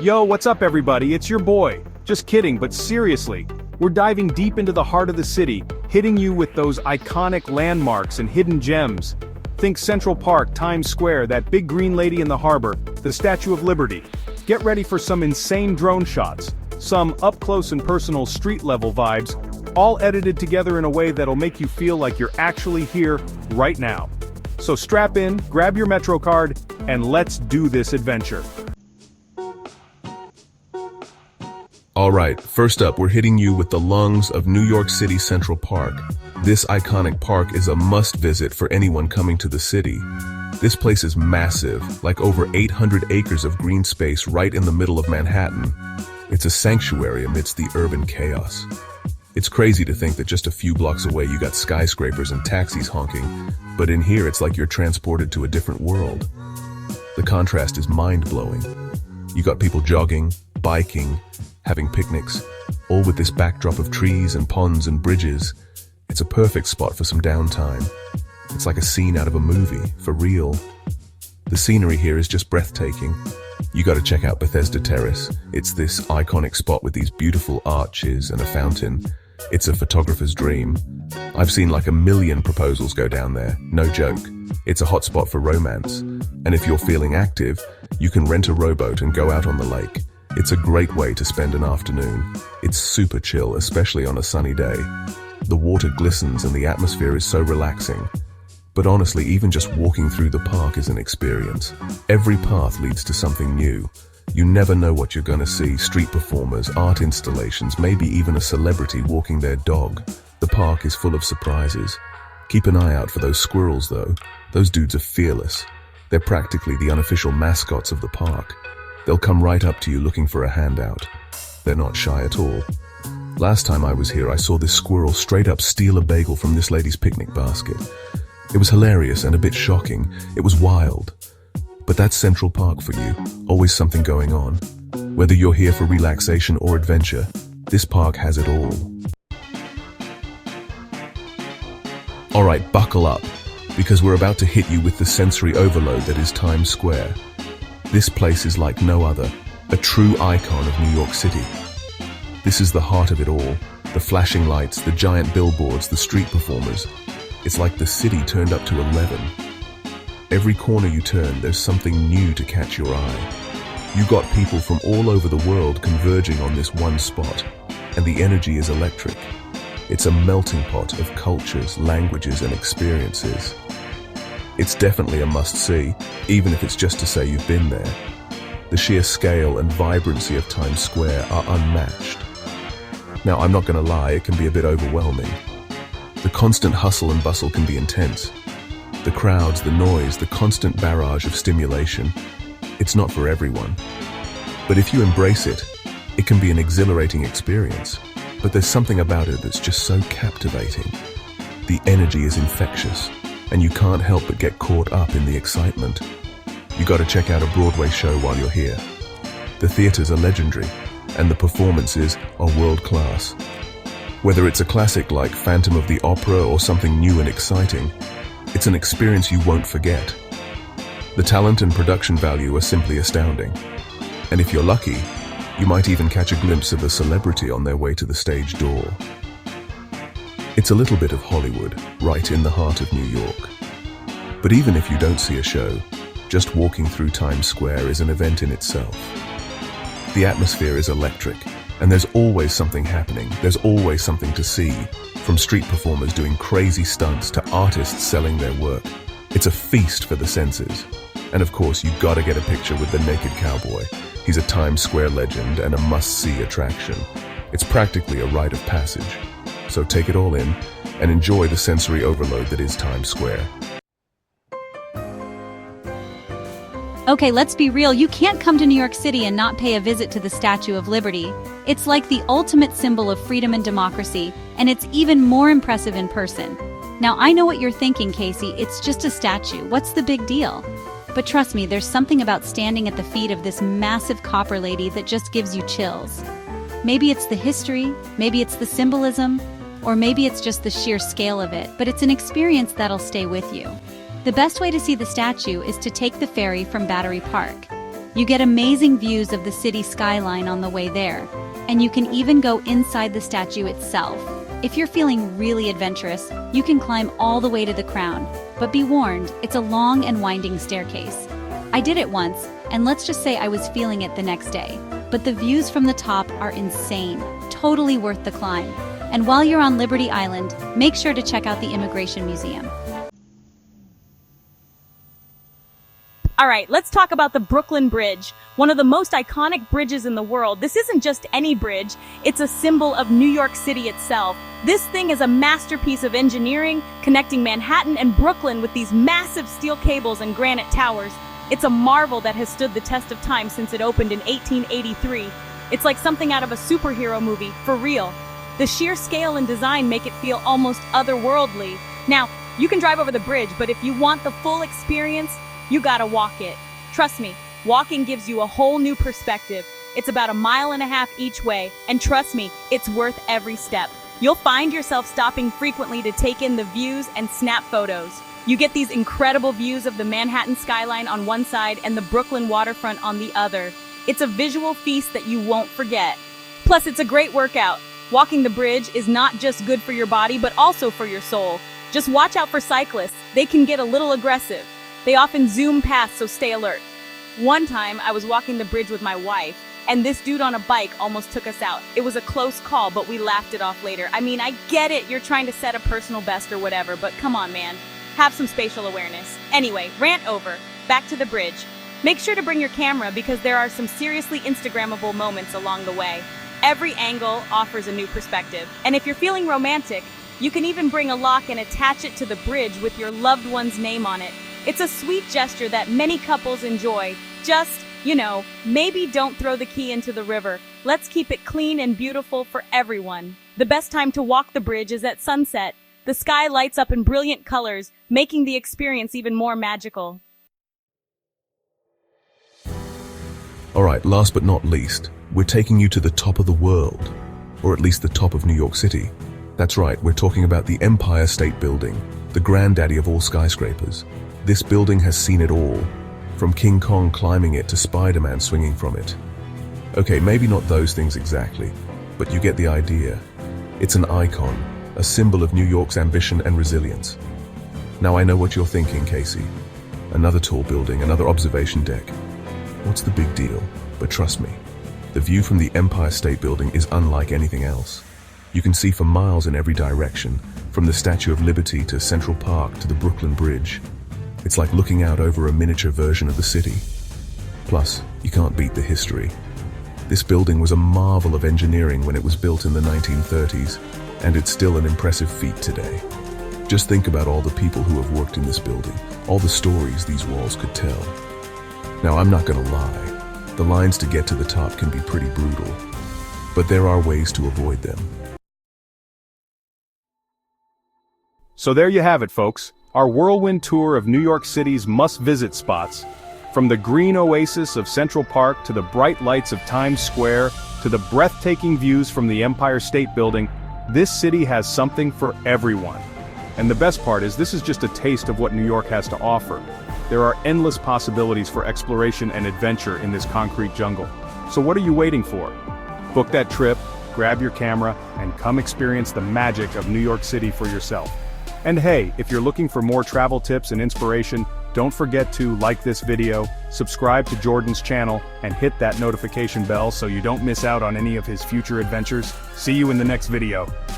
Yo, what's up everybody? It's your boy. Just kidding, but seriously, we're diving deep into the heart of the city, hitting you with those iconic landmarks and hidden gems. Think Central Park, Times Square, that big green lady in the harbor, the Statue of Liberty. Get ready for some insane drone shots, some up-close and personal street-level vibes, all edited together in a way that'll make you feel like you're actually here, right now. So strap in, grab your Metro card, and let's do this adventure. Alright, first up we're hitting you with the lungs of New York City Central Park. This iconic park is a must-visit for anyone coming to the city. This place is massive, like over 800 acres of green space right in the middle of Manhattan. It's a sanctuary amidst the urban chaos. It's crazy to think that just a few blocks away you got skyscrapers and taxis honking, but in here it's like you're transported to a different world. The contrast is mind-blowing. You got people jogging, biking, having picnics, all with this backdrop of trees and ponds and bridges. It's a perfect spot for some downtime. It's like a scene out of a movie, for real. The scenery here is just breathtaking. You gotta check out Bethesda Terrace. It's this iconic spot with these beautiful arches and a fountain. It's a photographer's dream. I've seen like 1 million proposals go down there, no joke. It's a hotspot for romance. And if you're feeling active, you can rent a rowboat and go out on the lake. It's a great way to spend an afternoon. It's super chill, especially on a sunny day. The water glistens and the atmosphere is so relaxing. But honestly, even just walking through the park is an experience. Every path leads to something new. You never know what you're gonna see. Street performers, art installations, maybe even a celebrity walking their dog. The park is full of surprises. Keep an eye out for those squirrels though. Those dudes are fearless. They're practically the unofficial mascots of the park. They'll come right up to you looking for a handout. They're not shy at all. Last time I was here, I saw this squirrel straight up steal a bagel from this lady's picnic basket. It was hilarious and a bit shocking. It was wild. But that's Central Park for you. Always something going on. Whether you're here for relaxation or adventure, this park has it all. Alright, buckle up, because we're about to hit you with the sensory overload that is Times Square. This place is like no other, a true icon of New York City. This is the heart of it all, the flashing lights, the giant billboards, the street performers. It's like the city turned up to 11. Every corner you turn, there's something new to catch your eye. You got people from all over the world converging on this one spot, and the energy is electric. It's a melting pot of cultures, languages, and experiences. It's definitely a must-see, even if it's just to say you've been there. The sheer scale and vibrancy of Times Square are unmatched. Now, I'm not gonna lie, it can be a bit overwhelming. The constant hustle and bustle can be intense. The crowds, the noise, the constant barrage of stimulation. It's not for everyone. But if you embrace it, it can be an exhilarating experience. But there's something about it that's just so captivating. The energy is infectious, and you can't help but get caught up in the excitement. You gotta check out a Broadway show while you're here. The theaters are legendary, and the performances are world-class. Whether it's a classic like Phantom of the Opera or something new and exciting, it's an experience you won't forget. The talent and production value are simply astounding. And if you're lucky, you might even catch a glimpse of a celebrity on their way to the stage door. It's a little bit of Hollywood, right in the heart of New York. But even if you don't see a show, just walking through Times Square is an event in itself. The atmosphere is electric, and there's always something happening. There's always something to see, from street performers doing crazy stunts to artists selling their work. It's a feast for the senses. And of course, you gotta get a picture with the Naked Cowboy. He's a Times Square legend and a must-see attraction. It's practically a rite of passage. So take it all in and enjoy the sensory overload that is Times Square. Okay, let's be real, you can't come to New York City and not pay a visit to the Statue of Liberty. It's like the ultimate symbol of freedom and democracy, and it's even more impressive in person. Now, I know what you're thinking, Casey, it's just a statue, what's the big deal? But trust me, there's something about standing at the feet of this massive copper lady that just gives you chills. Maybe it's the history, maybe it's the symbolism, or maybe it's just the sheer scale of it, but it's an experience that'll stay with you. The best way to see the statue is to take the ferry from Battery Park. You get amazing views of the city skyline on the way there, and you can even go inside the statue itself. If you're feeling really adventurous, you can climb all the way to the crown, but be warned, it's a long and winding staircase. I did it once, and let's just say I was feeling it the next day. But the views from the top are insane, totally worth the climb. And while you're on Liberty Island, make sure to check out the Immigration Museum. All right, let's talk about the Brooklyn Bridge, one of the most iconic bridges in the world. This isn't just any bridge, it's a symbol of New York City itself. This thing is a masterpiece of engineering, connecting Manhattan and Brooklyn with these massive steel cables and granite towers. It's a marvel that has stood the test of time since it opened in 1883. It's like something out of a superhero movie, for real. The sheer scale and design make it feel almost otherworldly. Now, you can drive over the bridge, but if you want the full experience, you gotta walk it. Trust me, walking gives you a whole new perspective. It's about 1.5 miles each way, and trust me, it's worth every step. You'll find yourself stopping frequently to take in the views and snap photos. You get these incredible views of the Manhattan skyline on one side and the Brooklyn waterfront on the other. It's a visual feast that you won't forget. Plus, it's a great workout. Walking the bridge is not just good for your body, but also for your soul. Just watch out for cyclists. They can get a little aggressive. They often zoom past, so stay alert. One time, I was walking the bridge with my wife, and this dude on a bike almost took us out. It was a close call, but we laughed it off later. I mean, I get it, you're trying to set a personal best or whatever, but come on, man. Have some spatial awareness. Anyway, rant over. Back to the bridge. Make sure to bring your camera because there are some seriously Instagrammable moments along the way. Every angle offers a new perspective. And if you're feeling romantic, you can even bring a lock and attach it to the bridge with your loved one's name on it. It's a sweet gesture that many couples enjoy. Just, maybe don't throw the key into the river. Let's keep it clean and beautiful for everyone. The best time to walk the bridge is at sunset. The sky lights up in brilliant colors, making the experience even more magical. All right, last but not least, we're taking you to the top of the world, or at least the top of New York City. That's right, we're talking about the Empire State Building, the granddaddy of all skyscrapers. This building has seen it all, from King Kong climbing it to Spider-Man swinging from it. Okay, maybe not those things exactly, but you get the idea. It's an icon, a symbol of New York's ambition and resilience. Now I know what you're thinking, Casey. Another tall building, another observation deck. What's the big deal? But trust me, the view from the Empire State Building is unlike anything else. You can see for miles in every direction, from the Statue of Liberty to Central Park to the Brooklyn Bridge. It's like looking out over a miniature version of the city. Plus, you can't beat the history. This building was a marvel of engineering when it was built in the 1930s, and it's still an impressive feat today. Just think about all the people who have worked in this building, all the stories these walls could tell. Now, I'm not gonna lie, the lines to get to the top can be pretty brutal, but there are ways to avoid them. So there you have it, folks. Our whirlwind tour of New York City's must-visit spots. From the green oasis of Central Park to the bright lights of Times Square to the breathtaking views from the Empire State Building, this city has something for everyone. And the best part is this is just a taste of what New York has to offer. There are endless possibilities for exploration and adventure in this concrete jungle. So what are you waiting for? Book that trip, grab your camera, and come experience the magic of New York City for yourself. And hey, if you're looking for more travel tips and inspiration, don't forget to like this video, subscribe to Jordan's channel, and hit that notification bell so you don't miss out on any of his future adventures. See you in the next video.